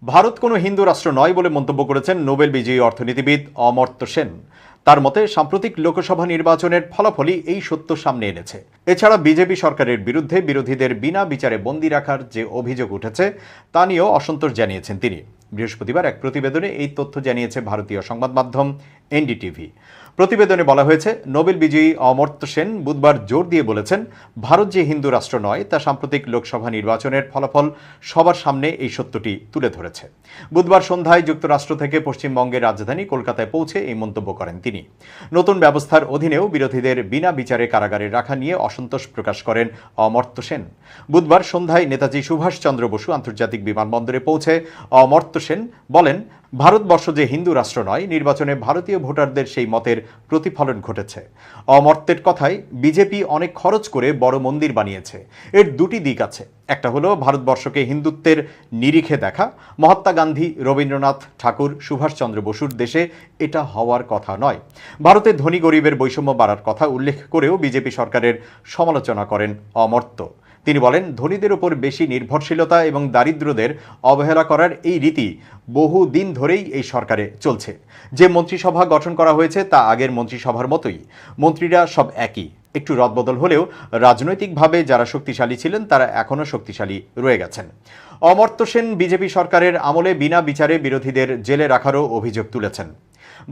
ভারত কোনো হিন্দু রাষ্ট্র নয় বলে মন্তব্য করেছেন নোবেল বিজয়ী অর্থনীতিবিদ অমর্ত্য সেন। তার মতে সাম্প্রতিক লোকসভা নির্বাচনের ফলাফলই এই সত্য সামনে এনেছে। এছাড়া বিজেপি সরকারের বিরুদ্ধে বিরোধীদের বিনা বিচারে বন্দী রাখার যে অভিযোগ উঠেছে তা নিয়েও অসন্তোষ জানিয়েছেন তিনি। বৃহস্পতিবার এক প্রতিবেদনে এই তথ্য জানিয়েছে ভারতীয় সংবাদ মাধ্যম এনডিটিভি। প্রতিবেদনে বলা হয়েছে, নোবেল বিজয়ী অমর্ত্য সেন বুধবার জোর দিয়ে বলেছেন, ভারত যে হিন্দু রাষ্ট্র নয় তা সাম্প্রতিক লোকসভা নির্বাচনের ফলাফল সবার সামনে এই সত্যটি তুলে ধরেছে। বুধবার সন্ধ্যায় যুক্তরাষ্ট্র থেকে পশ্চিমবঙ্গের রাজধানী কলকাতায় পৌঁছে এই মন্তব্য করেন তিনি। নতুন ব্যবস্থার অধীনেও বিরোধীদের বিনা বিচারে কারাগারে রাখা নিয়ে অসন্তোষ প্রকাশ করেন অমর্ত্য সেন। বুধবার সন্ধ্যায় নেতাজি সুভাষচন্দ্র বসু আন্তর্জাতিক বিমানবন্দরে পৌঁছে অমর্ত্য সেন বলেন, ভারতবর্ষ যে হিন্দু রাষ্ট্র নয়, নির্বাচনে ভারতীয় ভোটারদের সেই মতের প্রতিফলন ঘটেছে। অমর্ত্যের কথায়, বিজেপি অনেক খরচ করে বড় মন্দির বানিয়েছে। এর দুটি দিক আছে। একটা হলো ভারতবর্ষকে হিন্দুত্বের নিরিখে দেখা। মহাত্মা গান্ধী, রবীন্দ্রনাথ ঠাকুর, সুভাষচন্দ্র বসুর দেশে এটা হওয়ার কথা নয়। ভারতে ধনী গরিবের বৈষম্য বাড়ার কথা উল্লেখ করেও বিজেপি সরকারের সমালোচনা করেন অমর্ত্য। তিনি বলেন, ধনীদের উপর বেশি নির্ভরশীলতা এবং দারিদ্রদের অবহেলা করার এই রীতি বহু দিন ধরেই এই সরকারে চলছে। যে মন্ত্রিসভা গঠন করা হয়েছে তা আগের মন্ত্রিসভার মতোই। মন্ত্রীরা সব একই, একটু রদবদল হলেও রাজনৈতিকভাবে যারা শক্তিশালী ছিলেন তারা এখনও শক্তিশালী রয়ে গেছেন। অমর্ত্য সেন বিজেপি সরকারের আমলে বিনা বিচারে বিরোধীদের জেলে রাখারও অভিযোগ তুলেছেন।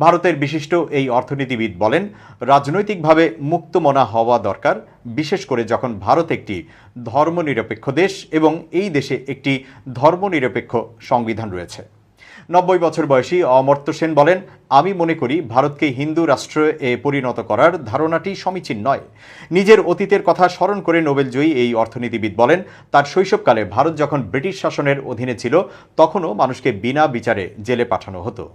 ভারতের বিশিষ্ট এই অর্থনীতিবিদ বলেন, রাজনৈতিকভাবে মুক্তমনা হওয়া দরকার, বিশেষ করে যখন ভারত একটি ধর্মনিরপেক্ষ দেশ এবং এই দেশে একটি ধর্মনিরপেক্ষ সংবিধান রয়েছে। ৯০ বছর বয়সী অমর্ত্য সেন বলেন, আমি মনে করি ভারতকে হিন্দু রাষ্ট্রে পরিণত করার ধারণাটি সমীচীন নয়। নিজের অতীতের কথা স্মরণ করে নোবেলজয়ী এই অর্থনীতিবিদ বলেন, তার শৈশবকালে ভারত যখন ব্রিটিশ শাসনের অধীনে ছিল তখনও মানুষকে বিনা বিচারে জেলে পাঠানো হতো।